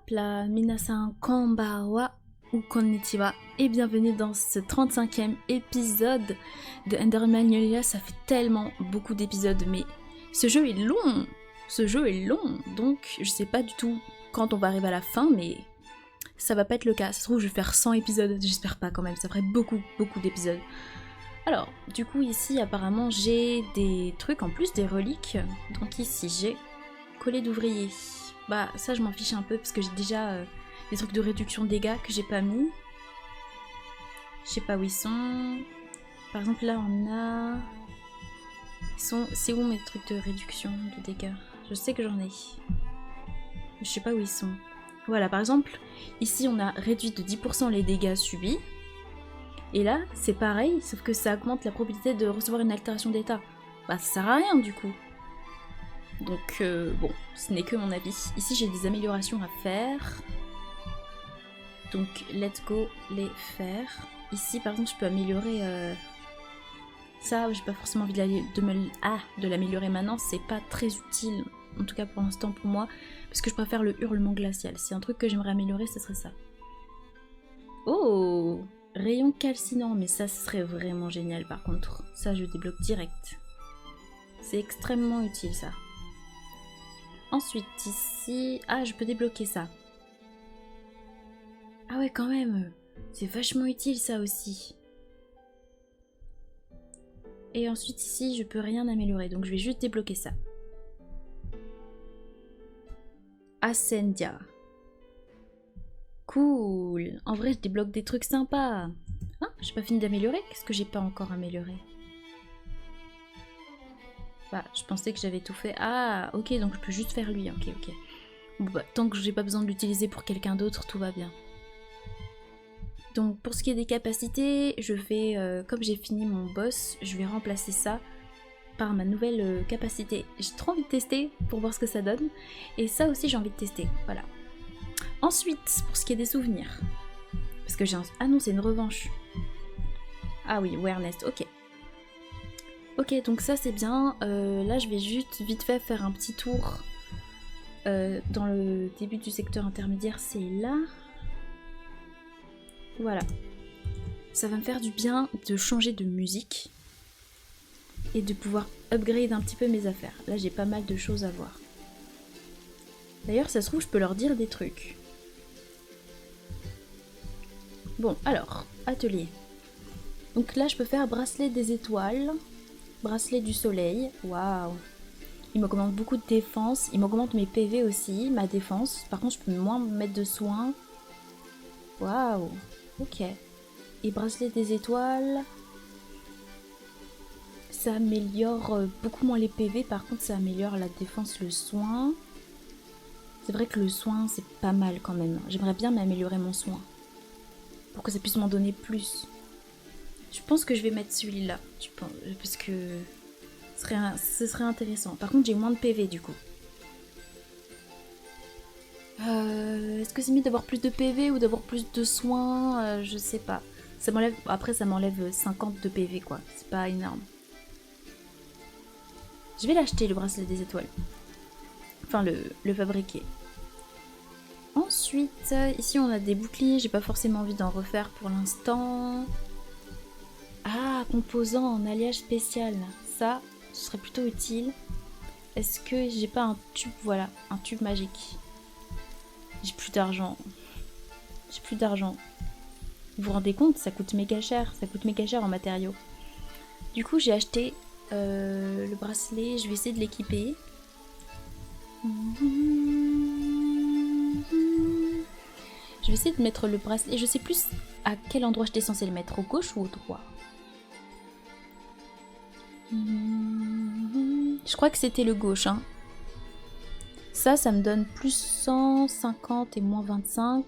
Hop là, minasan konbanwa ou konnichiwa et bienvenue dans ce 35e épisode de Ender Magnolia. Ça fait tellement beaucoup d'épisodes, mais ce jeu est long. Donc je sais pas du tout quand on va arriver à la fin, mais ça va pas être le cas. Ça se trouve je vais faire 100 épisodes, j'espère pas quand même, ça ferait beaucoup d'épisodes. Alors, du coup ici apparemment j'ai des trucs en plus, des reliques. Donc ici j'ai collet d'ouvrier. Bah ça je m'en fiche un peu parce que j'ai déjà des trucs de réduction de dégâts que j'ai pas mis. Je sais pas où ils sont. Par exemple là on a... C'est où mes trucs de réduction de dégâts? Je sais que j'en ai. Je sais pas où ils sont. Voilà, par exemple, ici on a réduit de 10% les dégâts subis. Et là, c'est pareil, sauf que ça augmente la probabilité de recevoir une altération d'état. Bah ça sert à rien du coup. Donc bon, ce n'est que mon avis. Ici j'ai des améliorations à faire. Donc let's go les faire. Ici par exemple je peux améliorer... Ça, j'ai pas forcément envie de l'améliorer maintenant, c'est pas très utile, en tout cas pour l'instant pour moi, parce que je préfère le hurlement glacial. Si un truc que j'aimerais améliorer, ce serait ça. Oh, rayon calcinant, mais ça ce serait vraiment génial par contre. Ça je débloque direct. C'est extrêmement utile ça. Ensuite ici, ah je peux débloquer ça. Ah ouais quand même, c'est vachement utile ça aussi. Et ensuite ici je peux rien améliorer, donc je vais juste débloquer ça. Ascendia. Cool. En vrai je débloque des trucs sympas. Ah, j'ai pas fini d'améliorer. Qu'est-ce que j'ai pas encore amélioré? Bah je pensais que j'avais tout fait. Ah ok, donc je peux juste faire lui. Ok. Bon, bah, tant que j'ai pas besoin de l'utiliser pour quelqu'un d'autre, tout va bien. Donc pour ce qui est des capacités, je vais, comme j'ai fini mon boss, je vais remplacer ça par ma nouvelle capacité. J'ai trop envie de tester pour voir ce que ça donne. Et ça aussi j'ai envie de tester, voilà. Ensuite, pour ce qui est des souvenirs. Parce que j'ai un... Ah non, c'est une revanche. Ah oui, awareness, ok. Ok, donc ça c'est bien. Là je vais juste vite fait faire un petit tour. Dans le début du secteur intermédiaire, c'est là. Voilà. Ça va me faire du bien de changer de musique et de pouvoir upgrade un petit peu mes affaires. Là, j'ai pas mal de choses à voir. D'ailleurs, ça se trouve, je peux leur dire des trucs. Bon, alors, atelier. Donc là, je peux faire bracelet des étoiles, bracelet du soleil. Waouh! Il m'augmente beaucoup de défense. Il m'augmente mes PV aussi, ma défense. Par contre, je peux moins me mettre de soins. Waouh! Ok. Et bracelet des étoiles, ça améliore beaucoup moins les PV, par contre ça améliore la défense, le soin. C'est vrai que le soin c'est pas mal quand même. J'aimerais bien m'améliorer mon soin pour que ça puisse m'en donner plus. Je pense que je vais mettre celui-là, parce que ce serait intéressant. Par contre j'ai moins de PV du coup. Est-ce que c'est mieux d'avoir plus de PV ou d'avoir plus de soins? Je sais pas. Ça m'enlève... Après ça m'enlève 50 de PV quoi. C'est pas énorme. Je vais l'acheter le bracelet des étoiles. Enfin le fabriquer. Ensuite, ici on a des boucliers. J'ai pas forcément envie d'en refaire pour l'instant. Ah, composant en alliage spécial. Ça, ce serait plutôt utile. Est-ce que j'ai pas un tube? Voilà, un tube magique. J'ai plus d'argent. Vous vous rendez compte, ça coûte méga cher. Ça coûte méga cher en matériaux. Du coup, j'ai acheté le bracelet. Je vais essayer de l'équiper. Je vais essayer de mettre le bracelet. Je sais plus à quel endroit j'étais censée le mettre. Au gauche ou au droit? Je crois que c'était le gauche. Hein. Ça me donne plus 150 et moins 25.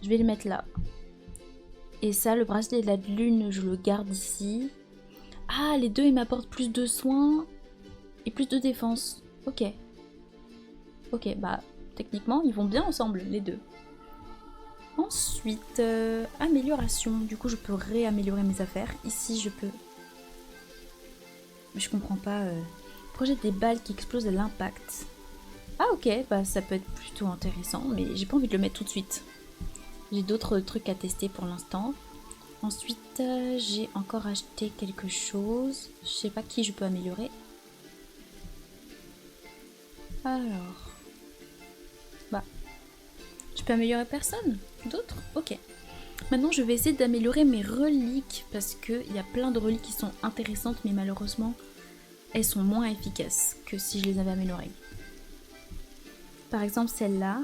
Je vais le mettre là. Et ça, le bracelet de la lune, je le garde ici. Ah, les deux, ils m'apportent plus de soins et plus de défense. Ok. Ok, bah, techniquement, ils vont bien ensemble, les deux. Ensuite, amélioration. Du coup, je peux réaméliorer mes affaires. Ici, je peux... Mais je comprends pas... Projette des balles qui explosent à l'impact. Ah ok, bah ça peut être plutôt intéressant, mais j'ai pas envie de le mettre tout de suite. J'ai d'autres trucs à tester pour l'instant. Ensuite, j'ai encore acheté quelque chose. Je sais pas qui je peux améliorer. Alors... Bah... Je peux améliorer personne? D'autres? Ok. Maintenant, je vais essayer d'améliorer mes reliques, parce qu'il y a plein de reliques qui sont intéressantes, mais malheureusement, elles sont moins efficaces que si je les avais améliorées. Par exemple, celle-là,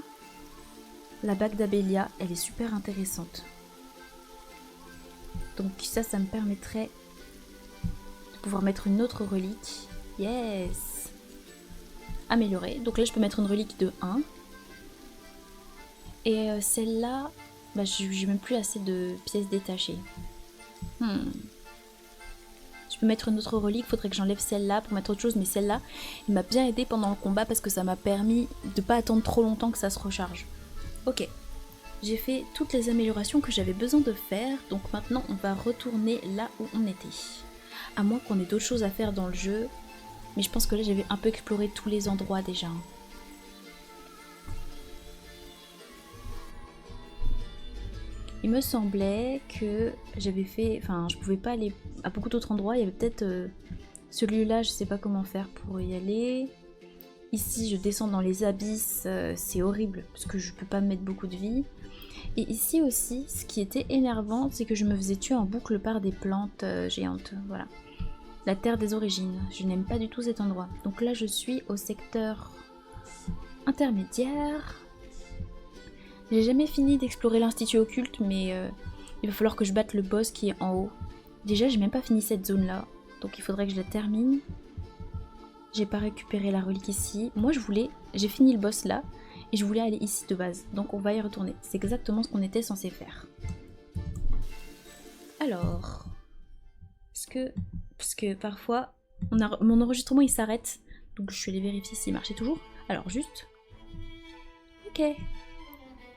la bague d'Abélia, elle est super intéressante. Donc ça me permettrait de pouvoir mettre une autre relique. Yes! Améliorer. Donc là, je peux mettre une relique de 1. Et celle-là, bah, j'ai même plus assez de pièces détachées. Je peux mettre une autre relique, faudrait que j'enlève celle-là pour mettre autre chose, mais celle-là, elle m'a bien aidé pendant le combat parce que ça m'a permis de pas attendre trop longtemps que ça se recharge. Ok, j'ai fait toutes les améliorations que j'avais besoin de faire, donc maintenant on va retourner là où on était. À moins qu'on ait d'autres choses à faire dans le jeu, mais je pense que là j'avais un peu exploré tous les endroits déjà. Il me semblait que j'avais fait... Enfin, je pouvais pas aller à beaucoup d'autres endroits. Il y avait peut-être celui-là, je sais pas comment faire pour y aller. Ici, je descends dans les abysses. C'est horrible parce que je peux pas me mettre beaucoup de vie. Et ici aussi, ce qui était énervant, c'est que je me faisais tuer en boucle par des plantes géantes. Voilà. La terre des origines. Je n'aime pas du tout cet endroit. Donc là, je suis au secteur intermédiaire. J'ai jamais fini d'explorer l'institut occulte, mais il va falloir que je batte le boss qui est en haut. Déjà, j'ai même pas fini cette zone-là, donc il faudrait que je la termine. J'ai pas récupéré la relique ici. Moi, j'ai fini le boss là, et je voulais aller ici de base, donc on va y retourner. C'est exactement ce qu'on était censé faire. Alors, parce que parfois, mon enregistrement il s'arrête, donc je suis allée vérifier s'il marchait toujours. Alors, juste... Ok.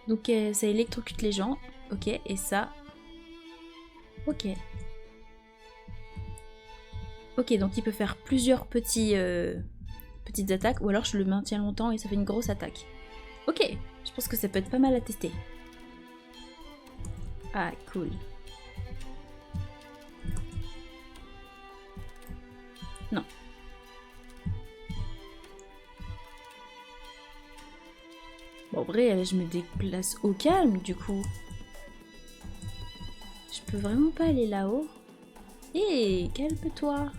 Donc ça électrocute les gens. Ok, et ça... Ok. Ok, donc il peut faire plusieurs petites attaques, ou alors je le maintiens longtemps et ça fait une grosse attaque. Ok, je pense que ça peut être pas mal à tester. Ah, cool. Non. Bon, en vrai, je me déplace au calme, du coup. Je peux vraiment pas aller là-haut. Hé, calme-toi.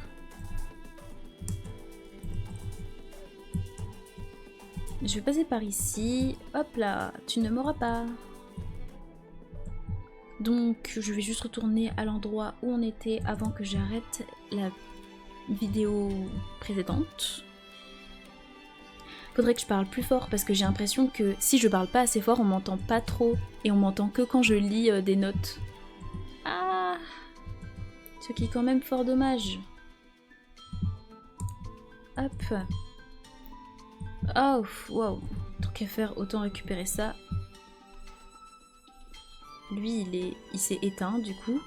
Je vais passer par ici. Hop là, tu ne m'auras pas. Donc, je vais juste retourner à l'endroit où on était avant que j'arrête la vidéo précédente. Faudrait que je parle plus fort parce que j'ai l'impression que si je parle pas assez fort, on m'entend pas trop et on m'entend que quand je lis des notes. Ah, ce qui est quand même fort dommage. Hop. Oh, wow. Tant qu'à faire, autant récupérer ça. Lui, il s'est éteint du coup.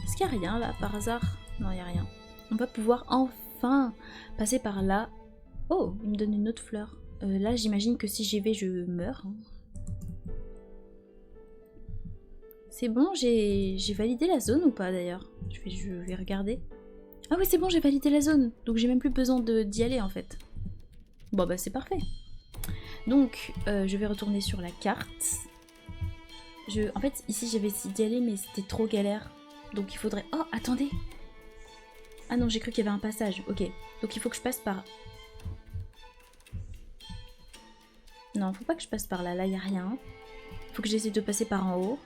Est-ce qu'il y a rien là par hasard? Non, il y a rien. On va pouvoir enfin passer par là. Oh, il me donne une autre fleur. Là, j'imagine que si j'y vais, je meurs. C'est bon, j'ai validé la zone ou pas d'ailleurs? Je vais regarder. Ah oui, c'est bon, j'ai validé la zone. Donc j'ai même plus besoin d'y aller en fait. Bon bah c'est parfait. Donc je vais retourner sur la carte. En fait, ici j'avais essayé d'y aller mais c'était trop galère. Donc il faudrait... Oh, attendez! Ah non, j'ai cru qu'il y avait un passage. Ok, donc il faut que je passe par... Non, faut pas que je passe par là, là y a rien. Faut que j'essaie de passer par en haut.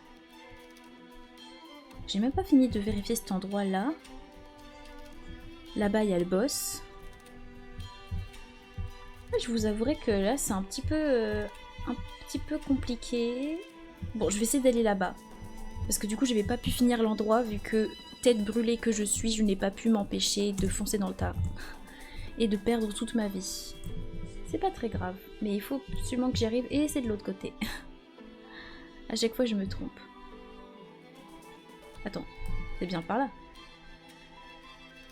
J'ai même pas fini de vérifier cet endroit là. Là-bas il y a le boss. Je vous avouerai que là c'est un petit peu compliqué. Bon, je vais essayer d'aller là-bas. Parce que du coup j'avais pas pu finir l'endroit vu que tête brûlée que je suis, je n'ai pas pu m'empêcher de foncer dans le tas. Et de perdre toute ma vie. C'est pas très grave, mais il faut absolument que j'y arrive et c'est de l'autre côté. À chaque fois je me trompe. Attends, c'est bien par là.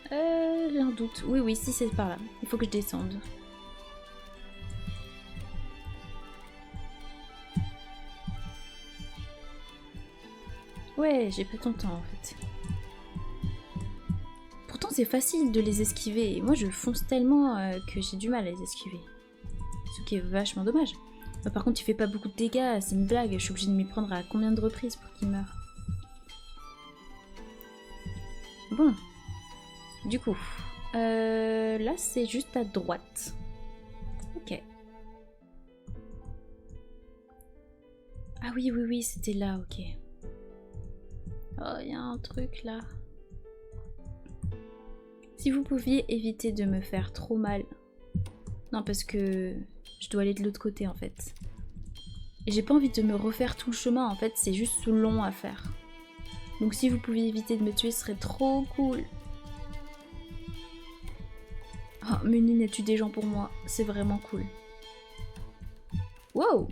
J'ai un doute. Oui, si c'est par là. Il faut que je descende. Ouais, j'ai pas ton temps en fait. Pourtant c'est facile de les esquiver. Et moi je fonce tellement que j'ai du mal à les esquiver. Ce qui est vachement dommage. Bah, par contre il fait pas beaucoup de dégâts, c'est une blague. Je suis obligée de m'y prendre à combien de reprises pour qu'il meure. Bon. Du coup. Là c'est juste à droite. Ok. Ah oui, oui, oui, c'était là, ok. Oh, il y a un truc là. Si vous pouviez éviter de me faire trop mal. Non, parce que je dois aller de l'autre côté en fait. Et j'ai pas envie de me refaire tout le chemin en fait, c'est juste long à faire. Donc si vous pouviez éviter de me tuer, ce serait trop cool. Oh, Munin a tué des gens pour moi, c'est vraiment cool. Wow!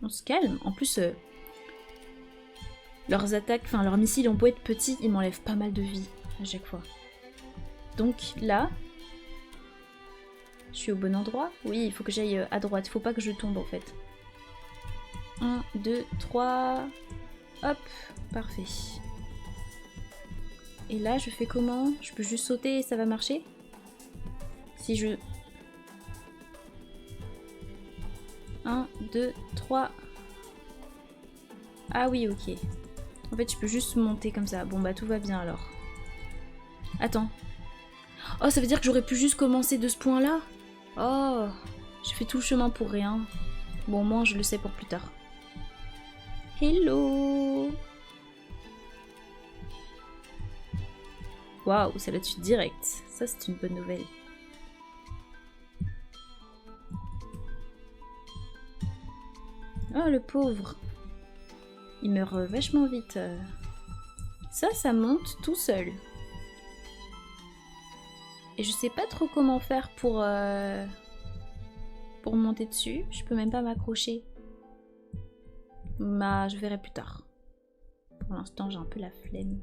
On se calme. En plus, leurs attaques, enfin leurs missiles ont beau être petits, ils m'enlèvent pas mal de vie à chaque fois. Donc là, je suis au bon endroit. Oui, il faut que j'aille à droite, il faut pas que je tombe en fait. 1, 2, 3... Hop, parfait. Et là, je fais comment? Je peux juste sauter et ça va marcher? Si je... 1, 2, 3... Ah oui, ok. En fait, je peux juste monter comme ça. Bon, bah tout va bien alors. Attends. Oh, ça veut dire que j'aurais pu juste commencer de ce point-là? Oh, j'ai fait tout le chemin pour rien. Bon, moi, je le sais pour plus tard. Hello! Waouh, ça l'a tué direct. Ça, c'est une bonne nouvelle. Oh, le pauvre. Il meurt vachement vite. Ça monte tout seul. Et je sais pas trop comment faire pour monter dessus. Je peux même pas m'accrocher. Bah, je verrai plus tard. Pour l'instant, j'ai un peu la flemme.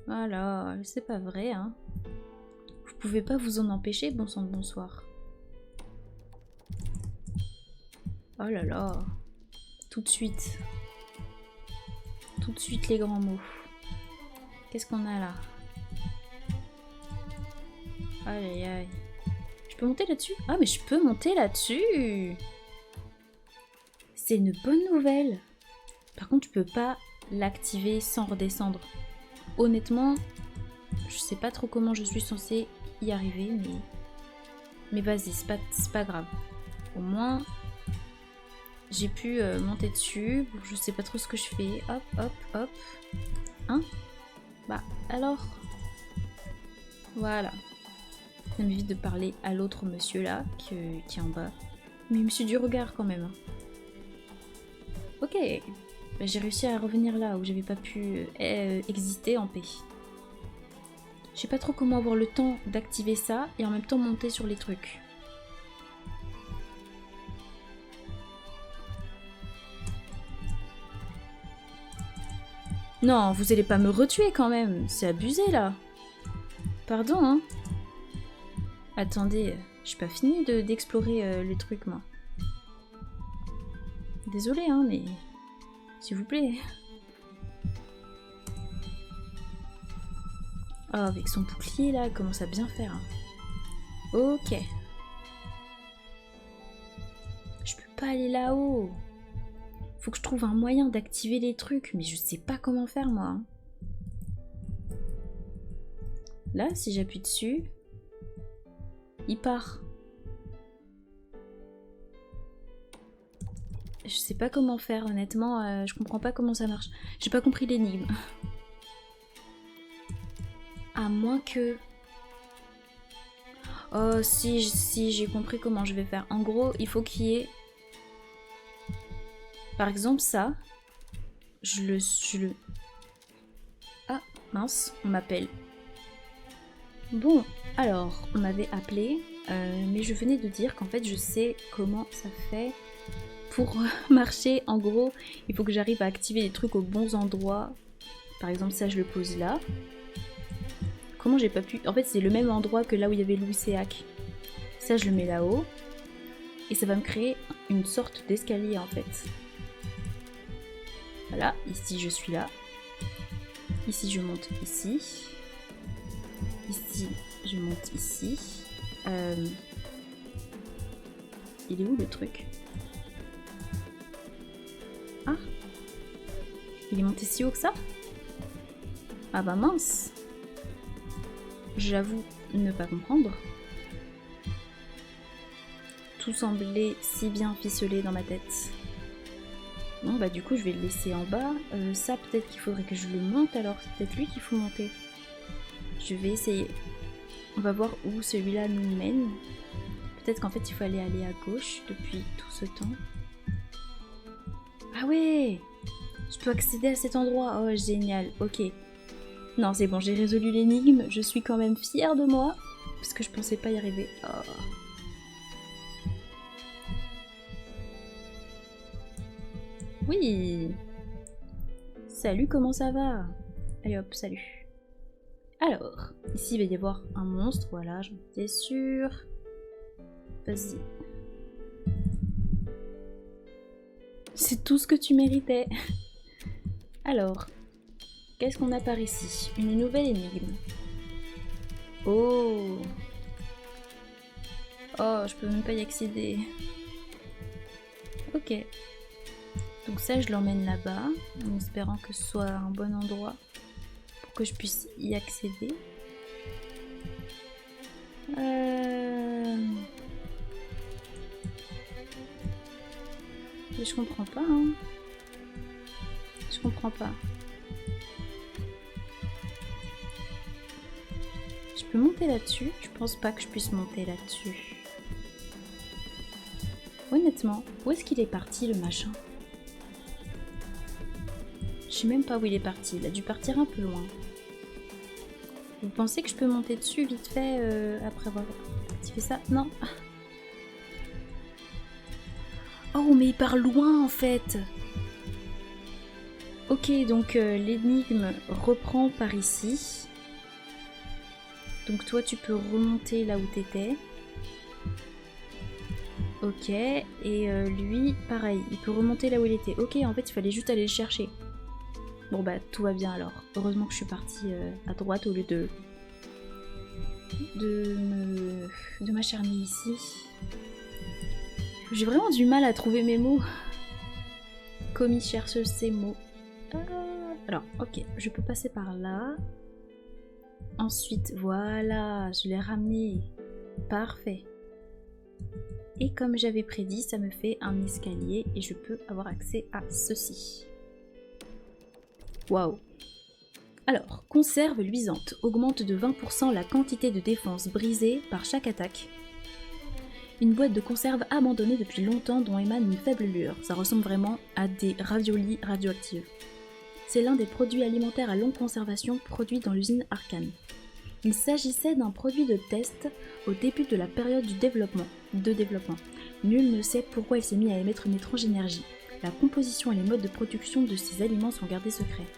Voilà, c'est pas vrai, hein. Vous pouvez pas vous en empêcher, bon sang de bonsoir. Oh là là. Tout de suite. Tout de suite les grands mots. Qu'est-ce qu'on a là? Aïe aïe aïe. Je peux monter là-dessus? Ah mais je peux monter là-dessus! C'est une bonne nouvelle. Par contre, je peux pas l'activer sans redescendre. Honnêtement, je sais pas trop comment je suis censée y arriver, mais vas-y, c'est pas grave. Au moins, j'ai pu monter dessus. Bon, je sais pas trop ce que je fais. Hop, hop, hop. Hein? Bah, alors... Voilà. Ça m'évite de parler à l'autre monsieur là, qui est en bas. Mais monsieur du regard quand même. Ok. Bah, j'ai réussi à revenir là où j'avais pas pu exister en paix. Je sais pas trop comment avoir le temps d'activer ça et en même temps monter sur les trucs. Non, vous allez pas me retuer quand même, c'est abusé là. Pardon, hein. Attendez, j'ai pas fini d'explorer le truc moi. Désolée, hein, mais... S'il vous plaît. Oh, avec son bouclier là, il commence à bien faire. Hein. Ok. Je peux pas aller là-haut. Faut que je trouve un moyen d'activer les trucs, mais je sais pas comment faire moi. Hein. Là, si j'appuie dessus, il part. Je sais pas comment faire, honnêtement, je comprends pas comment ça marche. J'ai pas compris l'énigme. À moins que... Oh, si j'ai compris comment je vais faire. En gros, il faut qu'il y ait... Par exemple, ça, je le... Ah, mince, on m'appelle. Bon, alors, on m'avait appelé, mais je venais de dire qu'en fait, je sais comment ça fait pour marcher. En gros, il faut que j'arrive à activer les trucs aux bons endroits. Par exemple, ça, je le pose là. Comment j'ai pas pu... En fait, c'est le même endroit que là où il y avait Louis Séac. Ça, je le mets là-haut. Et ça va me créer une sorte d'escalier, en fait. Voilà, ici je suis là. Ici je monte ici. Ici je monte ici. Il est où le truc? Ah, il est monté si haut que ça? Ah bah mince. J'avoue ne pas comprendre. Tout semblait si bien ficelé dans ma tête. Bon bah du coup je vais le laisser en bas. Ça peut-être qu'il faudrait que je le monte alors. C'est peut-être lui qu'il faut monter. Je vais essayer. On va voir où celui-là nous mène. Peut-être qu'en fait il faut aller à gauche depuis tout ce temps. Ah ouais! Je peux accéder à cet endroit. Oh génial, ok. Non c'est bon, j'ai résolu l'énigme. Je suis quand même fière de moi. Parce que je pensais pas y arriver. Oh. Oui. Salut, comment ça va? Allez hop, salut. Alors, ici il va y avoir un monstre, voilà, j'en étais sûre. Vas-y. C'est tout ce que tu méritais. Alors, qu'est-ce qu'on a par ici? Une nouvelle énigme. Oh. Oh, je peux même pas y accéder. Ok. Donc ça, je l'emmène là-bas, en espérant que ce soit un bon endroit pour que je puisse y accéder. Mais je comprends pas, hein. Je comprends pas. Je peux monter là-dessus? Je pense pas que je puisse monter là-dessus. Honnêtement, où est-ce qu'il est parti le machin? Je sais même pas où il est parti, il a dû partir un peu loin. Vous pensez que je peux monter dessus vite fait après avoir activé ça? Non. Oh mais il part loin en fait. Ok, donc l'énigme reprend par ici. Donc toi tu peux remonter là où t'étais. Ok, et lui pareil, il peut remonter là où il était. Ok, en fait il fallait juste aller le chercher. Bon bah tout va bien alors. Heureusement que je suis partie à droite au lieu de m'acharner ici. J'ai vraiment du mal à trouver mes mots. Commis cherche ses mots. Alors, ok, je peux passer par là. Ensuite, voilà, je l'ai ramené. Parfait. Et comme j'avais prédit, ça me fait un escalier et je peux avoir accès à ceci. Waouh. Alors, conserve luisante augmente de 20% la quantité de défense brisée par chaque attaque. Une boîte de conserve abandonnée depuis longtemps dont émane une faible lueur. Ça ressemble vraiment à des raviolis radioactifs. C'est l'un des produits alimentaires à longue conservation produits dans l'usine Arcane. Il s'agissait d'un produit de test au début de la période de développement. Nul ne sait pourquoi il s'est mis à émettre une étrange énergie. La composition et les modes de production de ces aliments sont gardés secrets.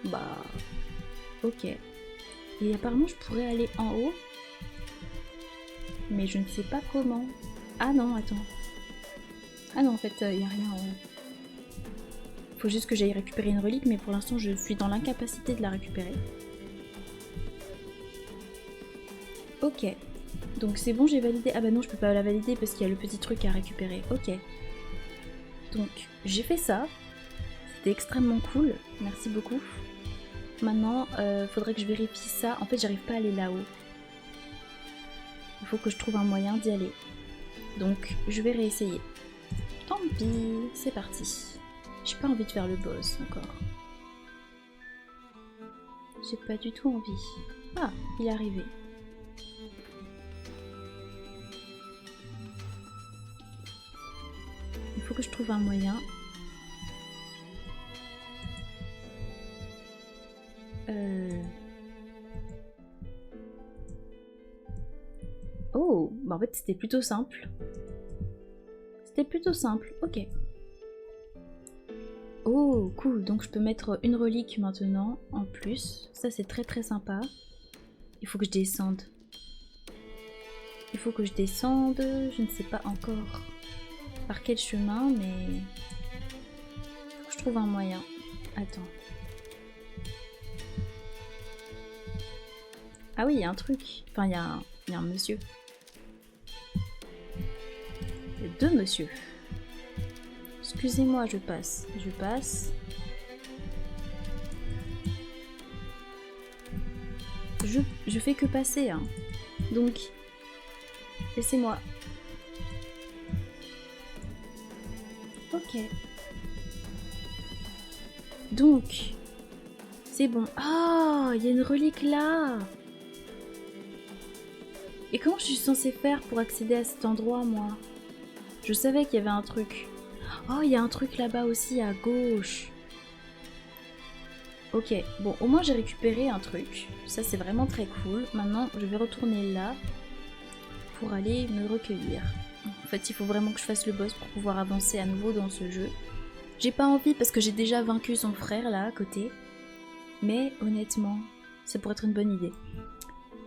Bah... ok. Et apparemment je pourrais aller en haut. Mais je ne sais pas comment. Ah non, attends. Ah non, en fait, il n'y a rien en haut. Faut juste que j'aille récupérer une relique, mais pour l'instant, je suis dans l'incapacité de la récupérer. Ok. Donc c'est bon, j'ai validé. Ah bah non, je peux pas la valider parce qu'il y a le petit truc à récupérer. Ok. Donc, j'ai fait ça. C'était extrêmement cool. Merci beaucoup. Maintenant, faudrait que je vérifie ça. En fait, j'arrive pas à aller là-haut. Il faut que je trouve un moyen d'y aller. Donc, je vais réessayer. Tant pis, c'est parti. J'ai pas envie de faire le boss encore. J'ai pas du tout envie. Ah, il est arrivé. Il faut que je trouve un moyen. Oh, bah en fait c'était plutôt simple. C'était plutôt simple, ok. Oh, cool, donc je peux mettre une relique maintenant, en plus. Ça c'est très très sympa. Il faut que je descende. Il faut que je descende, je ne sais pas encore par quel chemin, mais... faut que je trouve un moyen. Attends. Ah oui, il y a un truc. Enfin, il y a un monsieur. Il y a 2 monsieur. Excusez-moi, je passe. Je passe. Je fais que passer, hein. Donc, laissez-moi. Ok. Donc, c'est bon. Ah, il y a une relique là. Et comment je suis censée faire pour accéder à cet endroit, moi? Je savais qu'il y avait un truc. Oh, il y a un truc là-bas aussi, à gauche. Ok, bon, au moins j'ai récupéré un truc. Ça, c'est vraiment très cool. Maintenant, je vais retourner là pour aller me recueillir. En fait, il faut vraiment que je fasse le boss pour pouvoir avancer à nouveau dans ce jeu. J'ai pas envie parce que j'ai déjà vaincu son frère là, à côté. Mais honnêtement, ça pourrait être une bonne idée.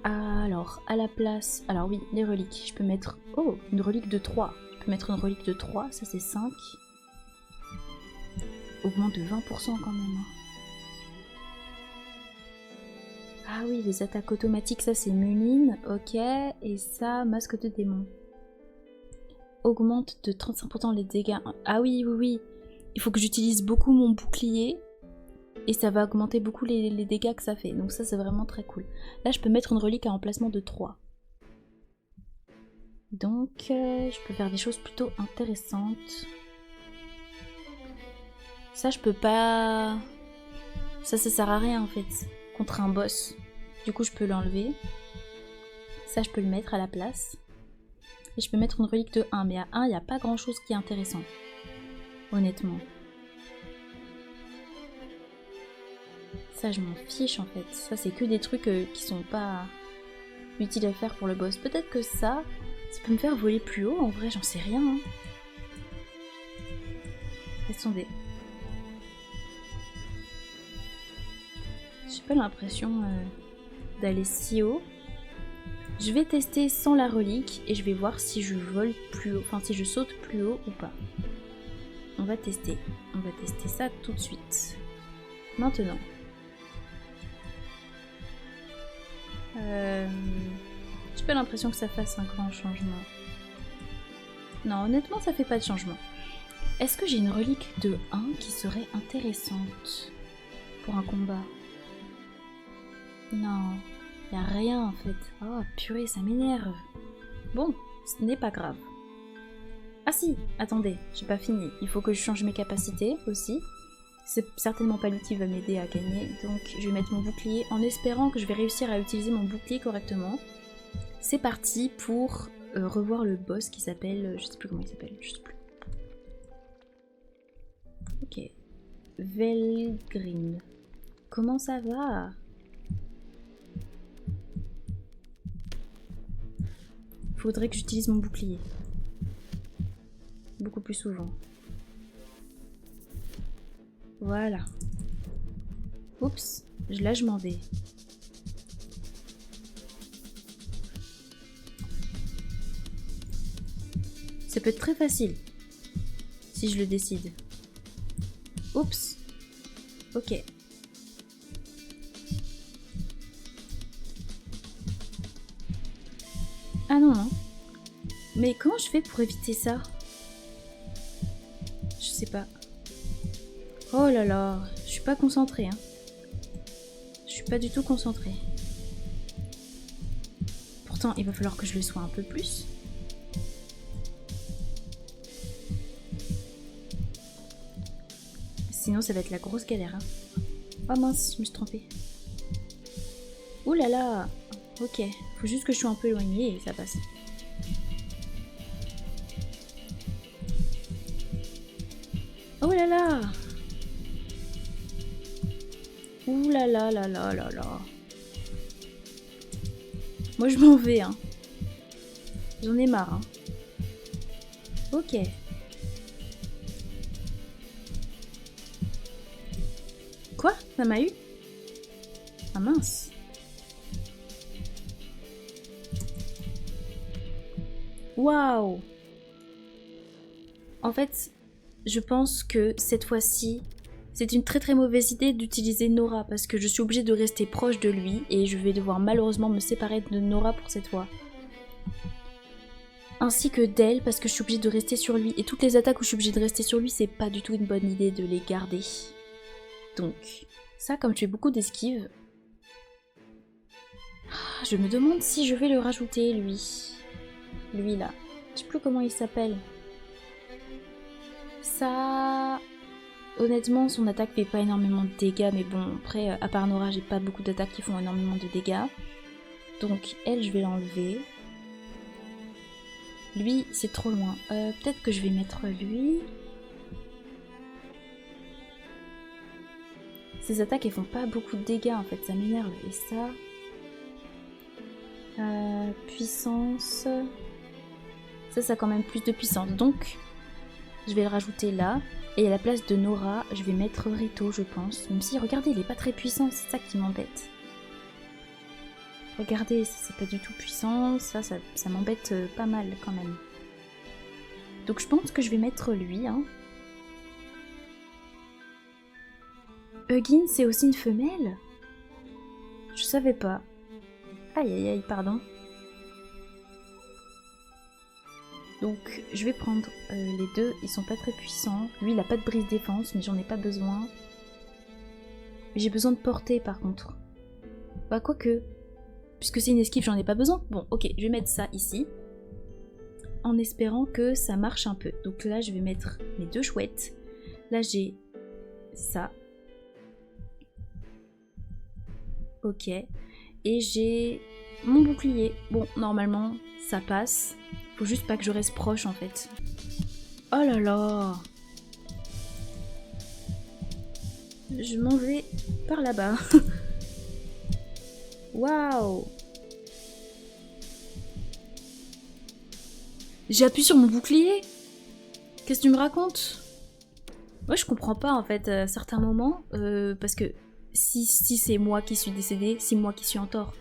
Alors, à la place... Alors oui, les reliques. Je peux mettre... Oh, une relique de 3. Je peux mettre une relique de 3, ça c'est 5. Augmente de 20% quand même. Ah oui, les attaques automatiques, ça c'est Muline, ok. Et ça, masque de démon. Augmente de 35% les dégâts. Ah oui, oui, oui. Il faut que j'utilise beaucoup mon bouclier. Et ça va augmenter beaucoup les dégâts que ça fait. Donc ça, c'est vraiment très cool. Là, je peux mettre une relique à emplacement de 3. Donc, je peux faire des choses plutôt intéressantes. Ça, je peux pas... Ça sert à rien, en fait. Contre un boss. Du coup, je peux l'enlever. Ça, je peux le mettre à la place. Et je peux mettre une relique de 1. Mais à 1, il n'y a pas grand-chose qui est intéressant. Honnêtement. Ça, je m'en fiche, en fait. Ça, c'est que des trucs qui sont pas utiles à faire pour le boss. Peut-être que ça peut me faire voler plus haut. En vrai, j'en sais rien. Hein. Laisse tomber. J'ai pas l'impression d'aller si haut. Je vais tester sans la relique et je vais voir si je vole plus haut, enfin si je saute plus haut ou pas. On va tester ça tout de suite. Maintenant. J'ai pas l'impression que ça fasse un grand changement. Non, honnêtement, ça fait pas de changement. Est-ce que j'ai une relique de 1 qui serait intéressante pour un combat? Non, y a rien en fait. Oh purée, ça m'énerve. Bon, ce n'est pas grave. Ah si, attendez, j'ai pas fini. Il faut que je change mes capacités aussi. C'est certainement pas lui qui va m'aider à gagner, donc je vais mettre mon bouclier en espérant que je vais réussir à utiliser mon bouclier correctement. C'est parti pour revoir le boss qui s'appelle... Je sais plus comment il s'appelle, je sais plus. Ok. Velgrim. Comment ça va? Faudrait que j'utilise mon bouclier. Beaucoup plus souvent. Voilà. Oups, là je m'en vais. Ça peut être très facile. Si je le décide. Oups. Ok. Ah non, non. Mais comment je fais pour éviter ça? Je sais pas. Oh là là, je suis pas concentrée. Hein. Je suis pas du tout concentrée. Pourtant, il va falloir que je le sois un peu plus. Sinon, ça va être la grosse galère. Hein. Oh mince, je me suis trompée. Ouh là là. Ok, faut juste que je sois un peu éloignée et ça passe. Oh là là. Ouh là là là là là là. Moi je m'en vais, hein. J'en ai marre, hein. Ok. Quoi? Ça m'a eu? Ah mince. Waouh. En fait, je pense que cette fois-ci, C'est une très très mauvaise idée d'utiliser Nora parce que je suis obligée de rester proche de lui et je vais devoir malheureusement me séparer de Nora pour cette fois. Ainsi que d'elle parce que je suis obligée de rester sur lui. Et toutes les attaques où je suis obligée de rester sur lui, c'est pas du tout une bonne idée de les garder. Donc, ça comme je fais beaucoup d'esquives, je me demande si je vais le rajouter lui. Lui là. Je sais plus comment il s'appelle. Ça... Honnêtement, son attaque fait pas énormément de dégâts, mais bon, après, à part Nora, j'ai pas beaucoup d'attaques qui font énormément de dégâts. Donc, elle, je vais l'enlever. Lui, c'est trop loin. Peut-être que je vais mettre lui. Ses attaques, elles font pas beaucoup de dégâts, en fait, ça m'énerve. Et ça... puissance... Ça a quand même plus de puissance. Donc, je vais le rajouter là. Et à la place de Nora, je vais mettre Rito, je pense. Même si, regardez, il est pas très puissant, c'est ça qui m'embête. Regardez, c'est pas du tout puissant, ça m'embête pas mal quand même. Donc je pense que je vais mettre lui. Hein. Huggin, c'est aussi une femelle? Je savais pas. Aïe aïe aïe, pardon. Donc je vais prendre les deux, ils sont pas très puissants. Lui il a pas de brise défense mais j'en ai pas besoin. J'ai besoin de portée par contre. Bah quoique, puisque c'est une esquive j'en ai pas besoin. Bon ok, je vais mettre ça ici. En espérant que ça marche un peu. Donc là je vais mettre mes deux chouettes. Là j'ai ça. Ok. Et j'ai mon bouclier. Bon normalement ça passe. Faut juste pas que je reste proche en fait. Oh là là! Je m'en vais par là-bas. Waouh! J'ai appuyé sur mon bouclier? Qu'est-ce que tu me racontes? Moi je comprends pas en fait à certains moments. Parce que si c'est moi qui suis décédée, c'est moi qui suis en tort.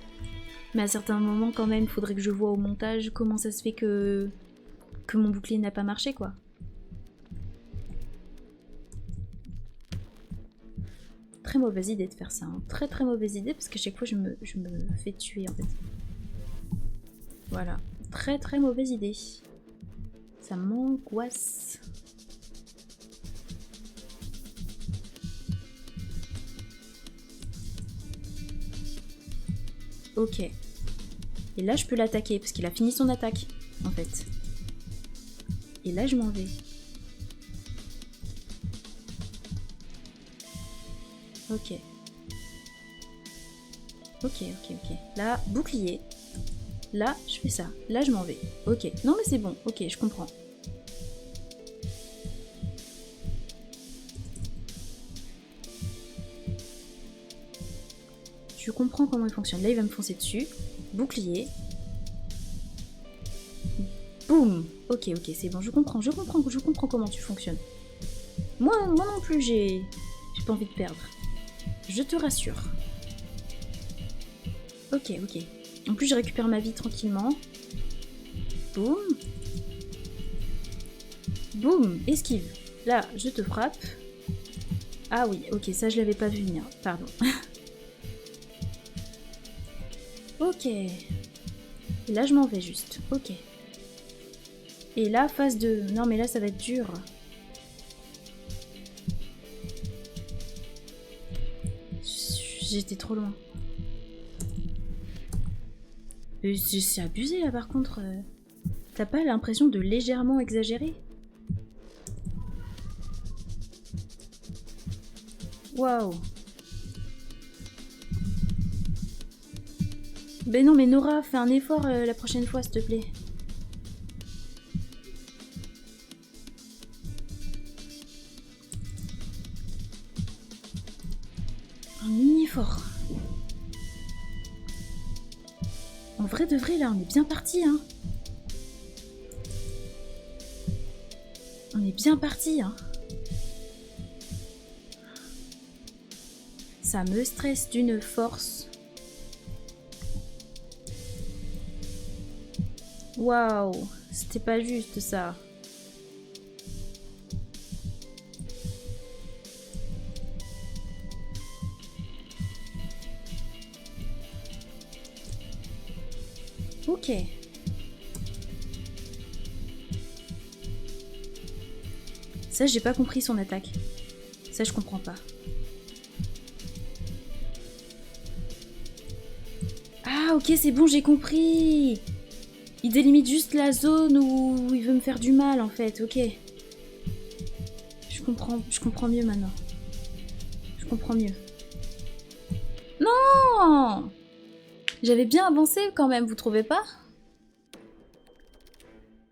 Mais à certains moments, quand même, il faudrait que je vois au montage comment ça se fait que mon bouclier n'a pas marché, quoi. Très mauvaise idée de faire ça. Hein. Très très mauvaise idée, parce qu'à chaque fois, je me fais tuer, en fait. Voilà. Très très mauvaise idée. Ça m'angoisse. Ok. Et là, je peux l'attaquer, parce qu'il a fini son attaque, en fait. Et là, je m'en vais. Ok. Ok. Là, bouclier. Là, je fais ça. Là, je m'en vais. Ok. Non, mais c'est bon. Ok, je comprends. Je comprends comment il fonctionne. Là, il va me foncer dessus. Bouclier. Boum. Ok, c'est bon. Je comprends comment tu fonctionnes. Moi non plus, j'ai pas envie de perdre. Je te rassure. Ok. En plus, je récupère ma vie tranquillement. Boum. Boum. Esquive. Là, je te frappe. Ah oui, ok, ça je l'avais pas vu venir. Pardon. Ok. Et là, je m'en vais juste. Ok. Et là, phase 2. Non, mais là, ça va être dur. J'étais trop loin. C'est abusé, là, par contre. T'as pas l'impression de légèrement exagérer? Waouh. Ben non, mais Nora, fais un effort la prochaine fois, s'il te plaît. Un mini-effort. En vrai de vrai, là, on est bien parti, hein. On est bien parti, hein. Ça me stresse d'une force. Waouh, c'était pas juste ça. Ok. Ça, j'ai pas compris son attaque. Ça, je comprends pas. Ah, ok, c'est bon, j'ai compris. Il délimite juste la zone où il veut me faire du mal, en fait. Ok. Je comprends mieux maintenant. Je comprends mieux. Non! J'avais bien avancé quand même, vous trouvez pas?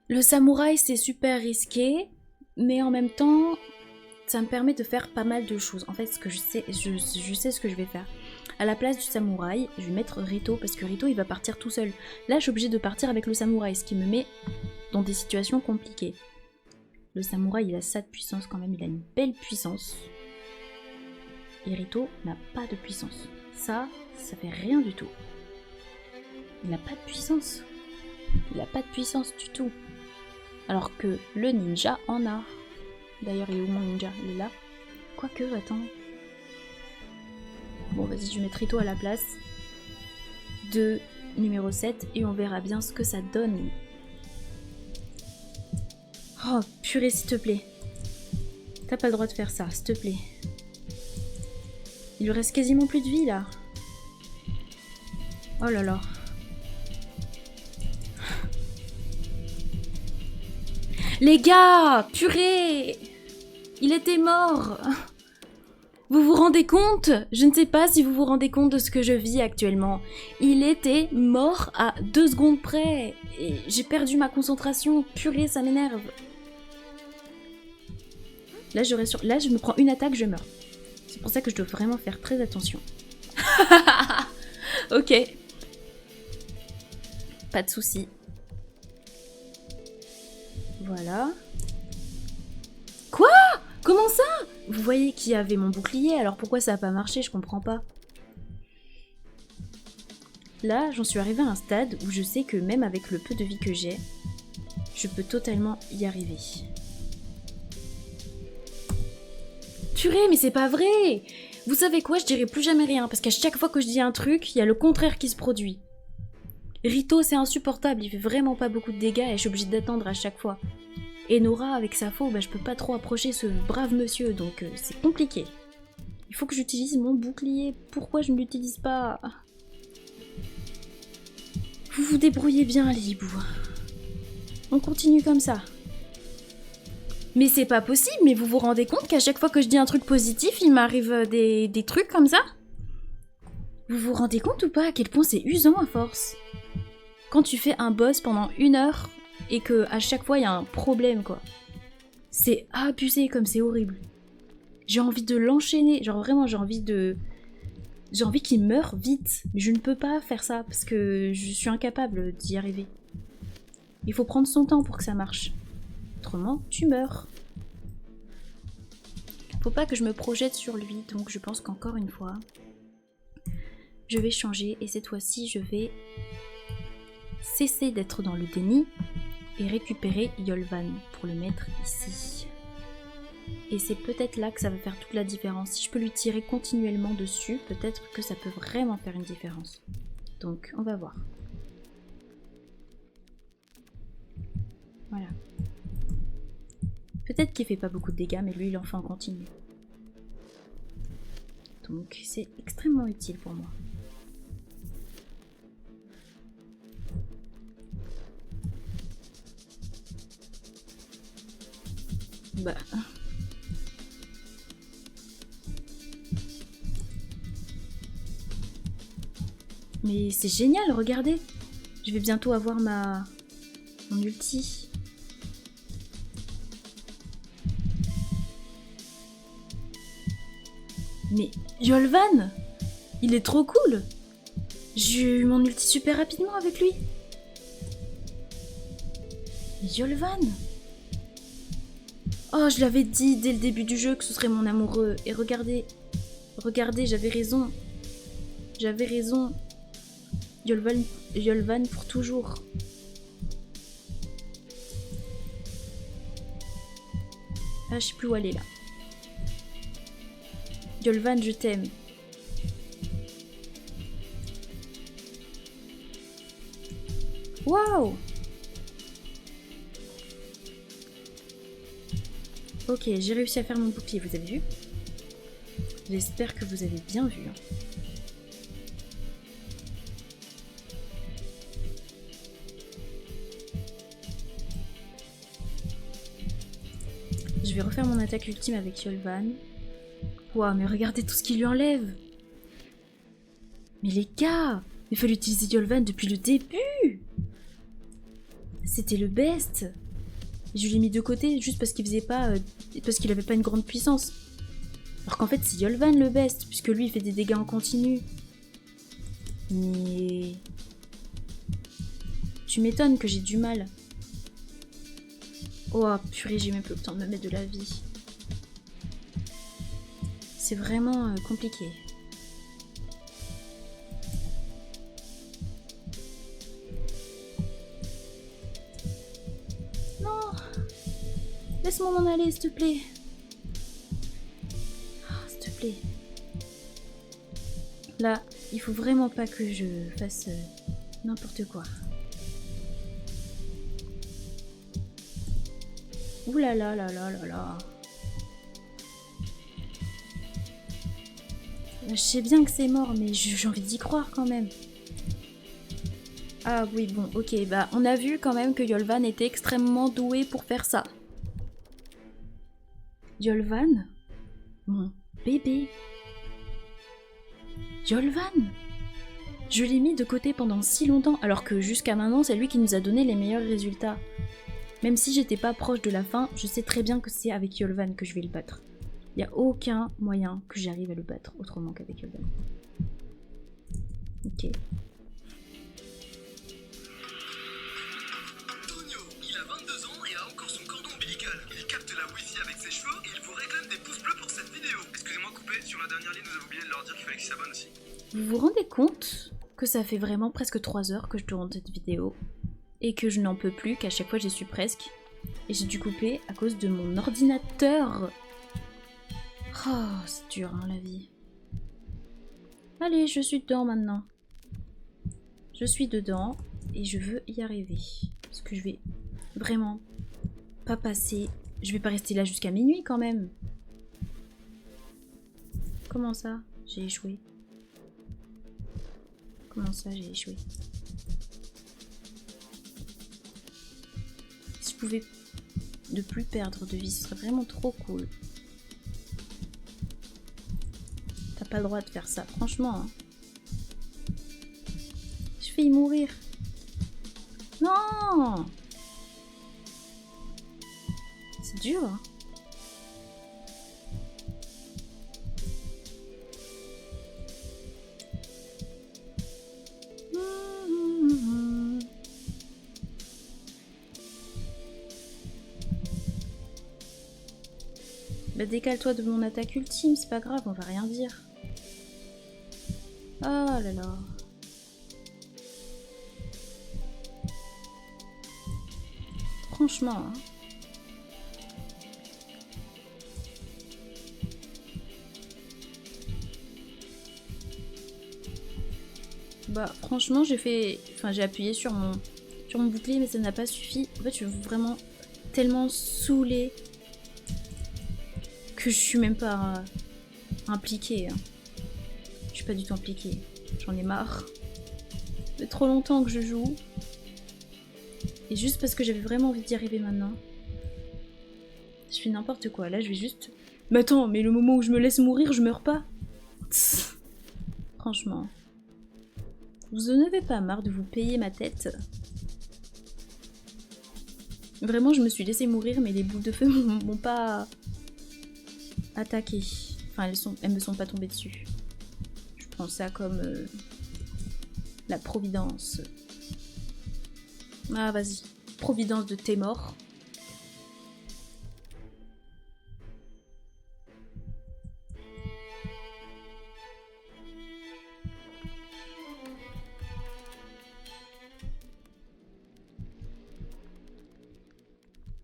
Le samouraï, c'est super risqué, mais en même temps, ça me permet de faire pas mal de choses. En fait, ce que je sais ce que je vais faire. À la place du samouraï, je vais mettre Rito, parce que Rito, il va partir tout seul. Là, je suis obligée de partir avec le samouraï, ce qui me met dans des situations compliquées. Le samouraï, il a ça de puissance quand même, il a une belle puissance. Et Rito n'a pas de puissance. Ça fait rien du tout. Il n'a pas de puissance. Il n'a pas de puissance du tout. Alors que le ninja en a. D'ailleurs, il est où mon ninja? Il est là. Quoique, attends. Bon, vas-y, je vais mettre Rito à la place de numéro 7 et on verra bien ce que ça donne. Oh, purée, s'il te plaît. T'as pas le droit de faire ça, s'il te plaît. Il lui reste quasiment plus de vie, là. Oh là là. Les gars, purée! Il était mort! Vous vous rendez compte? Je ne sais pas si vous vous rendez compte de ce que je vis actuellement. Il était mort à 2 secondes près. Et j'ai perdu ma concentration. Purée, ça m'énerve. Là, je me prends une attaque, je meurs. C'est pour ça que je dois vraiment faire très attention. Ok. Pas de souci. Voilà. Quoi? Comment ça? Vous voyez qu'il y avait mon bouclier, alors pourquoi ça n'a pas marché? Je comprends pas. Là, j'en suis arrivée à un stade où je sais que même avec le peu de vie que j'ai, je peux totalement y arriver. Purée, mais c'est pas vrai! Vous savez quoi? Je dirai plus jamais rien, parce qu'à chaque fois que je dis un truc, il y a le contraire qui se produit. Rito, c'est insupportable, il fait vraiment pas beaucoup de dégâts et je suis obligée d'attendre à chaque fois. Et Nora, avec sa faux, je peux pas trop approcher ce brave monsieur, donc c'est compliqué. Il faut que j'utilise mon bouclier. Pourquoi je ne l'utilise pas? Vous vous débrouillez bien, les hiboux. On continue comme ça. Mais c'est pas possible, mais vous vous rendez compte qu'à chaque fois que je dis un truc positif, il m'arrive des trucs comme ça? Vous vous rendez compte ou pas à quel point c'est usant à force? Quand tu fais un boss pendant 1 heure et que à chaque fois il y a un problème, quoi. C'est abusé comme c'est horrible. J'ai envie de l'enchaîner, genre vraiment j'ai envie qu'il meure vite, mais je ne peux pas faire ça parce que je suis incapable d'y arriver. Il faut prendre son temps pour que ça marche. Autrement, tu meurs. Faut pas que je me projette sur lui, donc je pense qu'encore une fois, je vais changer et cette fois-ci, je vais cesser d'être dans le déni et récupérer Yolvan pour le mettre ici. Et c'est peut-être là que ça va faire toute la différence. Si je peux lui tirer continuellement dessus, peut-être que ça peut vraiment faire une différence. Donc, on va voir. Voilà. Peut-être qu'il fait pas beaucoup de dégâts, mais lui, il en fait en continu. Donc, c'est extrêmement utile pour moi. Bah... Mais c'est génial, regardez. Je vais bientôt avoir mon ulti. Mais Yolvan, il est trop cool. J'ai eu mon ulti super rapidement avec lui. Yolvan. Oh, je l'avais dit dès le début du jeu que ce serait mon amoureux. Et regardez, j'avais raison. J'avais raison. Yolvan pour toujours. Ah, je sais plus où aller là. Yolvan, je t'aime. Ouh, Waouh! Ok, j'ai réussi à faire mon bouclier, vous avez vu? J'espère que vous avez bien vu. Je vais refaire mon attaque ultime avec Yolvan. Waouh, mais regardez tout ce qu'il lui enlève! Mais les gars! Il fallait utiliser Yolvan depuis le début! C'était le best! Je l'ai mis de côté juste parce qu'il faisait pas. Parce qu'il avait pas une grande puissance. Alors qu'en fait, c'est Yolvan le best, puisque lui il fait des dégâts en continu. Mais. Tu m'étonnes que j'ai du mal. Oh purée, j'ai même pas le temps de me mettre de la vie. C'est vraiment compliqué. Non! Laisse-moi m'en aller, s'il te plaît. Oh, s'il te plaît. Là, il faut vraiment pas que je fasse n'importe quoi. Ouh là là là là là là. Je sais bien que c'est mort, mais j'ai envie d'y croire quand même. Ah oui, bon, ok, bah on a vu quand même que Yolvan était extrêmement doué pour faire ça. Yolvan? Mon bébé. Yolvan? Je l'ai mis de côté pendant si longtemps, alors que jusqu'à maintenant, c'est lui qui nous a donné les meilleurs résultats. Même si j'étais pas proche de la fin, je sais très bien que c'est avec Yolvan que je vais le battre. Il n'y a aucun moyen que j'arrive à le battre autrement qu'avec Yolvan. Ok. Tonio, il a 22 ans et a encore son cordon ombilical. Il capte la Wi-Fi avec ses cheveux et il vous réclame des pouces bleus pour cette vidéo. Excusez-moi coupé, sur la dernière ligne, nous avons oublié de leur dire qu'il fallait qu'ils s'abonnent aussi. Vous vous rendez compte que ça fait vraiment presque 3 heures que je tourne cette vidéo et que je n'en peux plus, qu'à chaque fois j'y suis presque. Et j'ai dû couper à cause de mon ordinateur. Oh, c'est dur hein, la vie. Allez, je suis dedans maintenant. Je suis dedans et je veux y arriver. Parce que je vais vraiment pas passer... Je vais pas rester là jusqu'à minuit quand même. Comment ça? J'ai échoué. Comment ça j'ai échoué? Si je pouvais ne plus perdre de vie, ce serait vraiment trop cool. T'as pas le droit de faire ça, franchement. Hein. Je vais y mourir. Non! C'est dur. Hein. Bah décale-toi de mon attaque ultime, c'est pas grave, on va rien dire. Oh là là. Franchement. Hein. Bah franchement j'ai fait... Enfin j'ai appuyé sur mon bouclier mais ça n'a pas suffi. En fait je suis vraiment tellement saoulée que je suis même pas impliquée. Hein. Je suis pas du tout impliquée. J'en ai marre. Ça fait trop longtemps que je joue. Et juste parce que j'avais vraiment envie d'y arriver maintenant. Je fais n'importe quoi. Là je vais juste... Mais attends, mais le moment où je me laisse mourir, je meurs pas. Tss. Franchement. Vous en avez pas marre de vous payer ma tête? Vraiment, je me suis laissé mourir, mais les boules de feu m'ont pas attaqué. Enfin, elles me sont pas tombées dessus. Je prends ça comme la providence. Ah, vas-y. Providence de tes morts.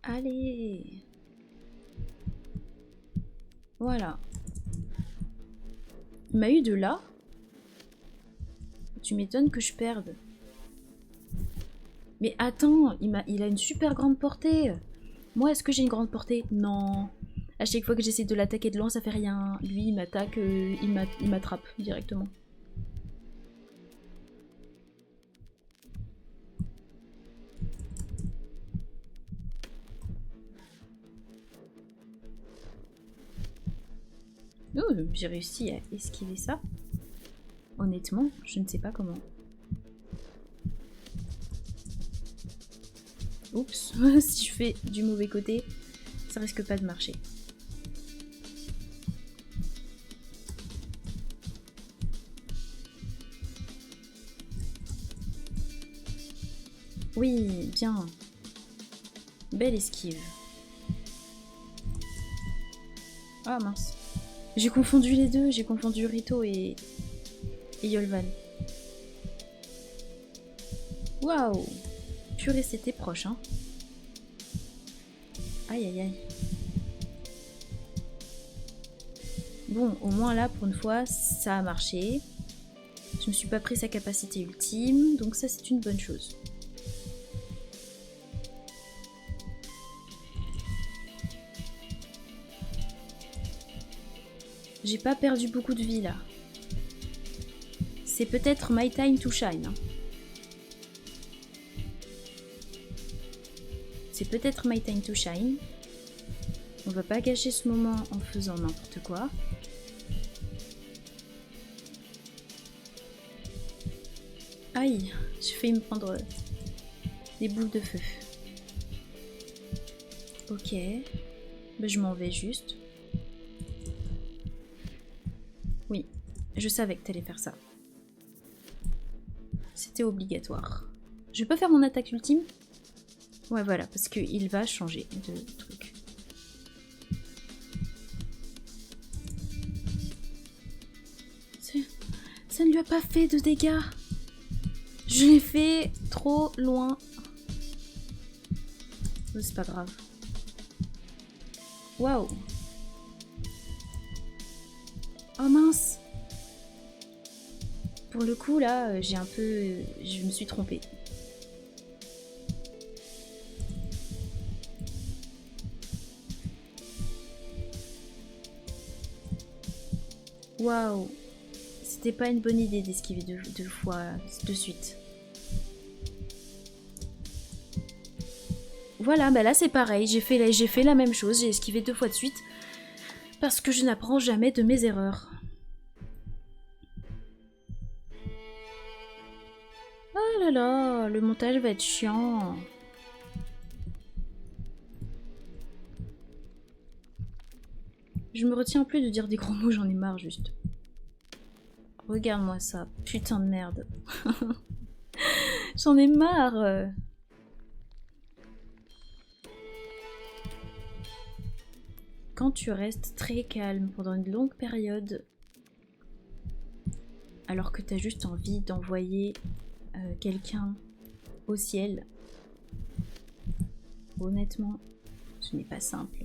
Allez. Voilà. Il m'a eu de là. Tu m'étonnes que je perde. Mais attends, il a une super grande portée. Moi, est-ce que j'ai une grande portée? Non. À chaque fois que j'essaie de l'attaquer de loin, ça fait rien. Lui, il m'attaque, il m'attrape directement. Oh, j'ai réussi à esquiver ça. Honnêtement, je ne sais pas comment. Oups, si je fais du mauvais côté, ça risque pas de marcher. Oui, bien. Belle esquive. Ah mince. J'ai confondu les deux, j'ai confondu Rito et Yolvan. Waouh. Purée, c'était proche, hein. Aïe aïe aïe. Bon, au moins là, pour une fois, ça a marché. Je me suis pas pris sa capacité ultime, donc ça c'est une bonne chose. J'ai pas perdu beaucoup de vie là. C'est peut-être my time to shine. Hein. C'est peut-être my time to shine. On va pas gâcher ce moment en faisant n'importe quoi. Aïe, j'ai failli me prendre des boules de feu. Ok, ben, je m'en vais juste. Oui, je savais que t'allais faire ça. C'était obligatoire. Je vais pas faire mon attaque ultime. Ouais, voilà, parce qu'il va changer de truc. Ça ne lui a pas fait de dégâts. Je l'ai fait trop loin. Oh, c'est pas grave. Waouh. Oh mince. Pour le coup, là, j'ai un peu... Je me suis trompée. Waouh. C'était pas une bonne idée d'esquiver deux fois de suite. Voilà, bah là c'est pareil. J'ai fait la même chose. J'ai esquivé 2 fois de suite. Parce que je n'apprends jamais de mes erreurs. Oh là là, le montage va être chiant. Je me retiens plus de dire des gros mots, j'en ai marre juste. Regarde-moi ça, putain de merde. J'en ai marre. Quand tu restes très calme pendant une longue période, alors que t'as juste envie d'envoyer quelqu'un au ciel, honnêtement, ce n'est pas simple.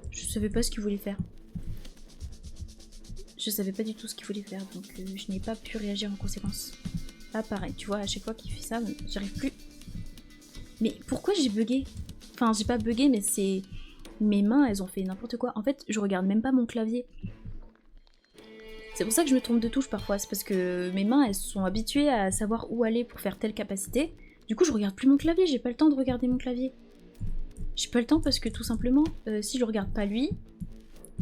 Je savais pas ce qu'il voulait faire. Je savais pas du tout ce qu'il voulait faire, donc je n'ai pas pu réagir en conséquence. Ah pareil, tu vois, à chaque fois qu'il fait ça, j'arrive plus. Mais pourquoi j'ai bugué? Enfin, j'ai pas bugué, mais c'est... Mes mains, elles ont fait n'importe quoi. En fait, je regarde même pas mon clavier. C'est pour ça que je me trompe de touche parfois. C'est parce que mes mains, elles sont habituées à savoir où aller pour faire telle capacité. Du coup, je regarde plus mon clavier. J'ai pas le temps de regarder mon clavier. J'ai pas le temps parce que tout simplement, si je regarde pas lui,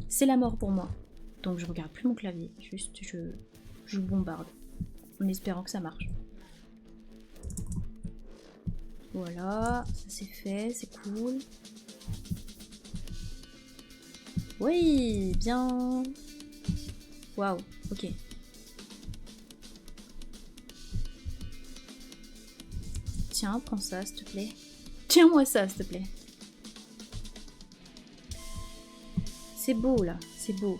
c'est la mort pour moi. Donc je regarde plus mon clavier. Juste, je bombarde. En espérant que ça marche. Voilà, ça c'est fait, c'est cool. Oui, bien. Waouh, ok. Tiens, prends ça, s'il te plaît. Tiens-moi ça, s'il te plaît. C'est beau, là, c'est beau.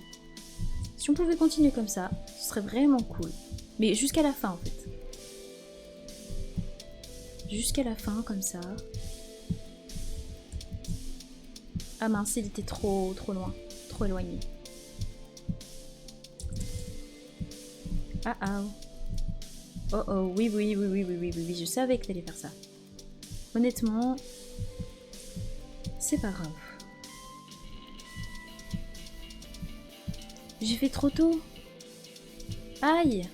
Si on pouvait continuer comme ça, ce serait vraiment cool. Mais jusqu'à la fin, en fait. Jusqu'à la fin, comme ça. Ah mince, il était trop loin. Trop éloigné. Ah ah. Oh oh, oui, oui, oui, oui, oui, oui, oui, oui, je savais que t'allais faire ça. Honnêtement, c'est pas grave. J'ai fait trop tôt. Aïe.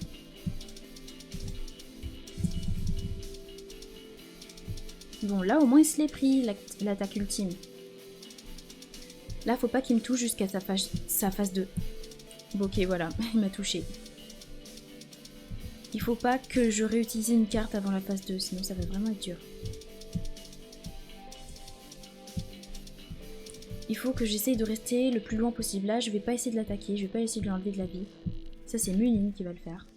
Bon, là, au moins, il se l'est pris, l'attaque ultime. Là, faut pas qu'il me touche jusqu'à sa phase 2. Bon, ok, voilà, il m'a touché. Il faut pas que je réutilise une carte avant la phase 2, sinon ça va vraiment être dur. Il faut que j'essaye de rester le plus loin possible. Là, je vais pas essayer de l'attaquer, je vais pas essayer de lui enlever de la vie. Ça, c'est Munin qui va le faire.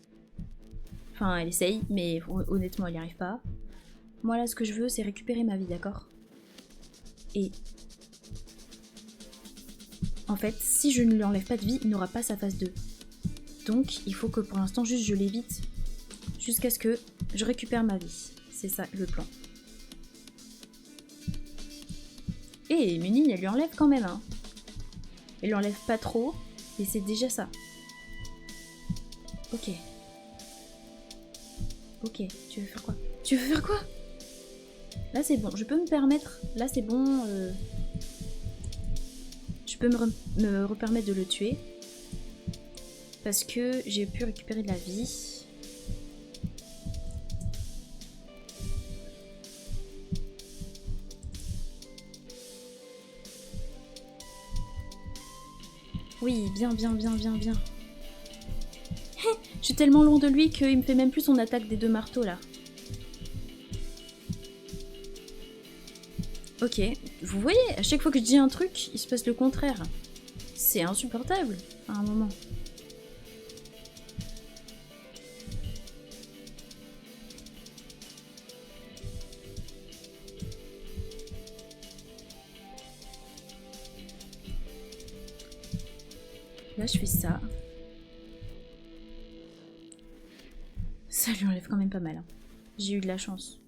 Enfin, elle essaye, mais honnêtement, elle n'y arrive pas. Moi, là, ce que je veux, c'est récupérer ma vie, d'accord? Et... en fait, si je ne lui enlève pas de vie, il n'aura pas sa phase 2. Donc, il faut que pour l'instant, juste je l'évite. Jusqu'à ce que je récupère ma vie. C'est ça, le plan. Et Munin, elle lui enlève quand même, hein. Elle lui enlève pas trop, et c'est déjà ça. Ok. Ok, tu veux faire quoi? Tu veux faire quoi? Là, c'est bon, je peux me permettre... Là, c'est bon... Je peux me repermettre de le tuer. Parce que j'ai pu récupérer de la vie. Oui, bien, bien, bien, bien, bien. Je suis tellement loin de lui qu'il me fait même plus son attaque des 2 marteaux, là. Ok, vous voyez, à chaque fois que je dis un truc, il se passe le contraire. C'est insupportable, à un moment. Là, je fais ça. Ça lui enlève quand même pas mal. Hein. J'ai eu de la chance.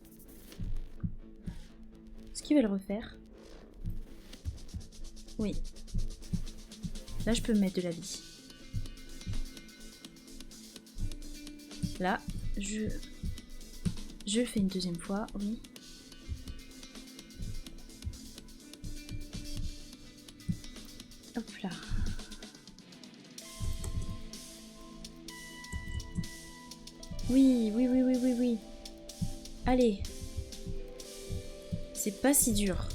Est-ce qu'il va le refaire? Oui. Là, je peux me mettre de la vie. Là, je le fais une deuxième fois, oui. Hop là. Oui, oui, oui, oui, oui, oui. Allez. C'est pas si dur.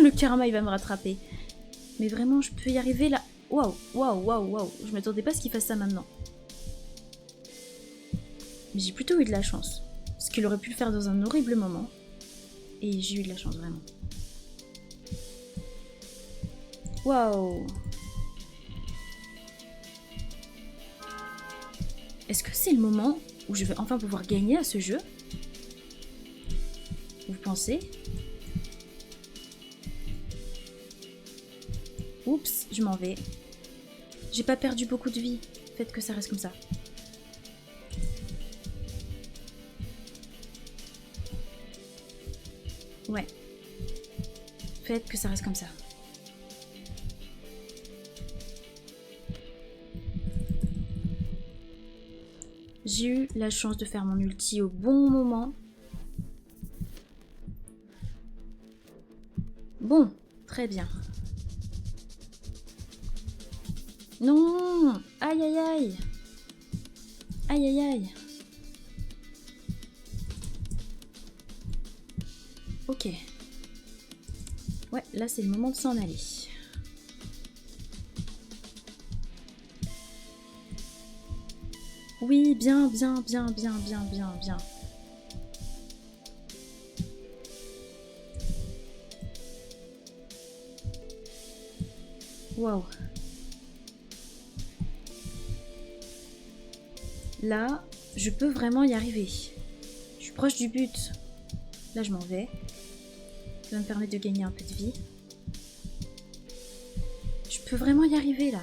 Le karma, il va me rattraper. Mais vraiment, je peux y arriver là. Waouh, waouh, waouh, waouh. Je m'attendais pas à ce qu'il fasse ça maintenant. Mais j'ai plutôt eu de la chance. Parce qu'il aurait pu le faire dans un horrible moment. Et j'ai eu de la chance, vraiment. Waouh. Est-ce que c'est le moment où je vais enfin pouvoir gagner à ce jeu? Vous pensez? Oups, je m'en vais. J'ai pas perdu beaucoup de vie. Faites que ça reste comme ça. Ouais. Faites que ça reste comme ça. J'ai eu la chance de faire mon ulti au bon moment. Bon, très bien. Non! Aïe aïe aïe! Aïe aïe aïe! Ok. Ouais, là c'est le moment de s'en aller. Oui, bien, bien, bien, bien, bien, bien, bien. Waouh. Là, je peux vraiment y arriver. Je suis proche du but. Là, je m'en vais. Ça va me permettre de gagner un peu de vie. Je peux vraiment y arriver, là.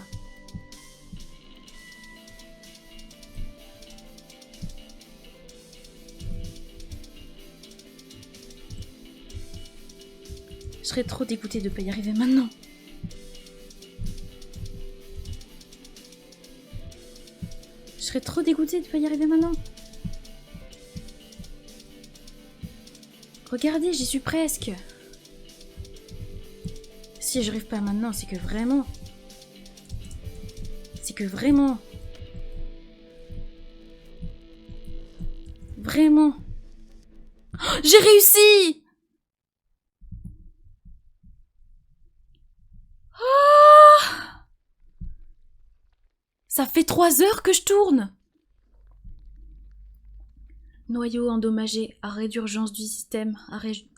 Je serais trop dégoûtée de ne pas y arriver maintenant. Je serais trop dégoûtée de pas y arriver maintenant. Regardez, j'y suis presque. Si j'arrive pas maintenant, c'est que vraiment... Vraiment... Oh, j'ai réussi! Oh, ça fait 3 heures que je tourne! Noyau endommagé, arrêt d'urgence du système,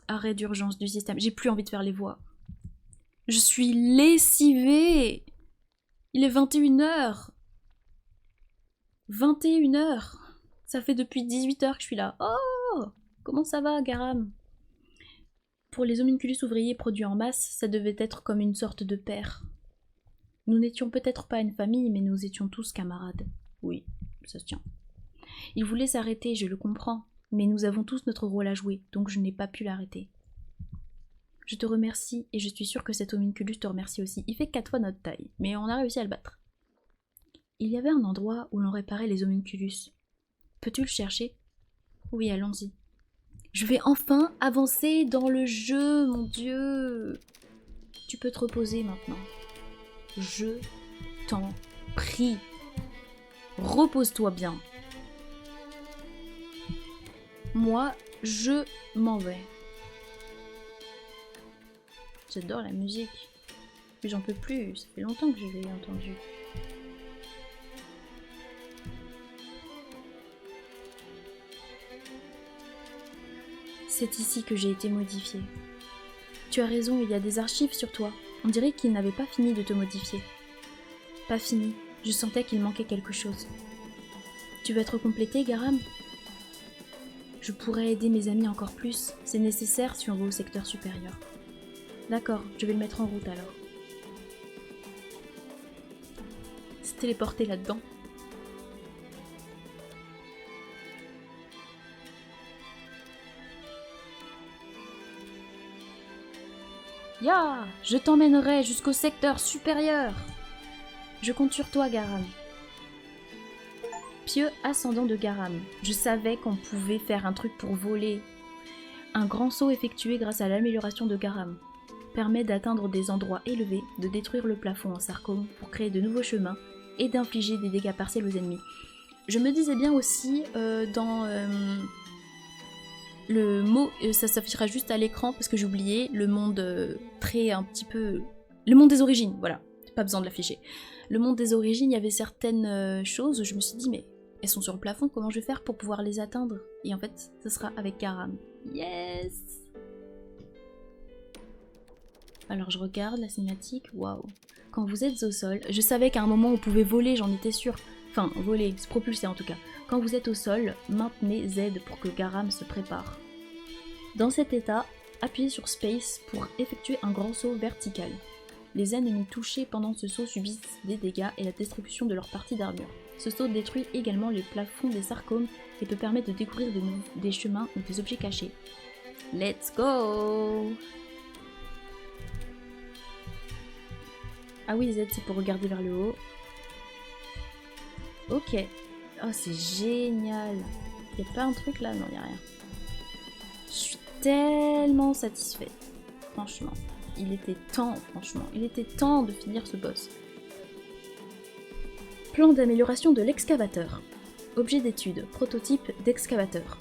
arrêt d'urgence du système. J'ai plus envie de faire les voix. Je suis lessivée. Il est 21h. 21h. Ça fait depuis 18h que je suis là. Oh, comment ça va, Garam? Pour les homunculus ouvriers produits en masse, ça devait être comme une sorte de père. Nous n'étions peut-être pas une famille, mais nous étions tous camarades. Oui, ça se tient. Il voulait s'arrêter, je le comprends, mais nous avons tous notre rôle à jouer, donc je n'ai pas pu l'arrêter. Je te remercie, et je suis sûre que cet homunculus te remercie aussi. Il fait 4 fois notre taille, mais on a réussi à le battre. Il y avait un endroit où l'on réparait les homunculus. Peux-tu le chercher? Oui, allons-y. Je vais enfin avancer dans le jeu, mon Dieu. Tu peux te reposer maintenant. Je t'en prie. Repose-toi bien. Moi, je m'en vais. J'adore la musique. Mais j'en peux plus, ça fait longtemps que je l'ai entendue. C'est ici que j'ai été modifiée. Tu as raison, il y a des archives sur toi. On dirait qu'ils n'avaient pas fini de te modifier. Pas fini, je sentais qu'il manquait quelque chose. Tu veux être complété, Garam? Je pourrais aider mes amis encore plus, c'est nécessaire si on va au secteur supérieur. D'accord, je vais le mettre en route alors. Se téléporter là-dedans. Ya, je t'emmènerai jusqu'au secteur supérieur. Je compte sur toi, Garam. Pieux ascendant de Garam. Je savais qu'on pouvait faire un truc pour voler. Un grand saut effectué grâce à l'amélioration de Garam permet d'atteindre des endroits élevés, de détruire le plafond en sarcome pour créer de nouveaux chemins et d'infliger des dégâts partiels aux ennemis. Je me disais bien aussi dans le mot, ça s'affichera juste à l'écran parce que j'ai oublié, le monde très un petit peu... Le monde des origines, voilà, pas besoin de l'afficher. Le monde des origines, il y avait certaines choses où je me suis dit, mais elles sont sur le plafond, comment je vais faire pour pouvoir les atteindre? Et en fait, ce sera avec Garam. Yes! Alors je regarde la cinématique, waouh. Quand vous êtes au sol, je savais qu'à un moment on pouvait voler, j'en étais sûre. Enfin, voler, se propulser en tout cas. Quand vous êtes au sol, maintenez Z pour que Garam se prépare. Dans cet état, appuyez sur Space pour effectuer un grand saut vertical. Les ennemis touchés pendant ce saut subissent des dégâts et la destruction de leur partie d'armure. Ce saut détruit également les plafonds des sarcomes et peut permettre de découvrir des chemins ou des objets cachés. Let's go! Ah oui, Z, c'est pour regarder vers le haut. Ok. Oh, c'est génial. Y'a pas un truc là? Non, y'a rien. Je suis tellement satisfaite. Franchement. Il était temps, Il était temps de finir ce boss. Plan d'amélioration de l'excavateur. Objet d'étude. Prototype d'excavateur.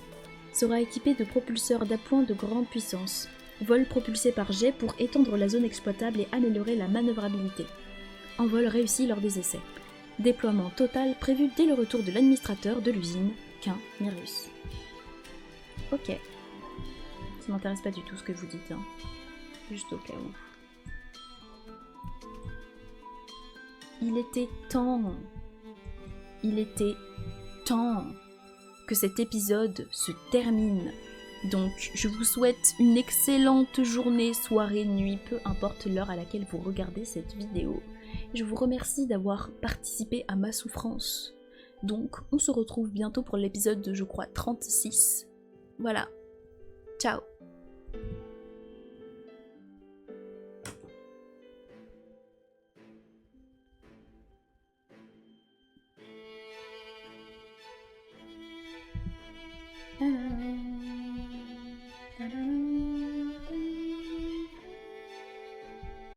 Sera équipé de propulseurs d'appoint de grande puissance. Vol propulsé par jet pour étendre la zone exploitable et améliorer la manœuvrabilité. Envol réussi lors des essais. Déploiement total prévu dès le retour de l'administrateur de l'usine, Quin Mirius. Ok. Ça m'intéresse pas du tout ce que vous dites, hein. Juste au cas où. Il était temps. Il était temps que cet épisode se termine. Donc, je vous souhaite une excellente journée, soirée, nuit, peu importe l'heure à laquelle vous regardez cette vidéo. Je vous remercie d'avoir participé à ma souffrance. Donc, on se retrouve bientôt pour l'épisode de, je crois, 36. Voilà. Ciao. Ciao.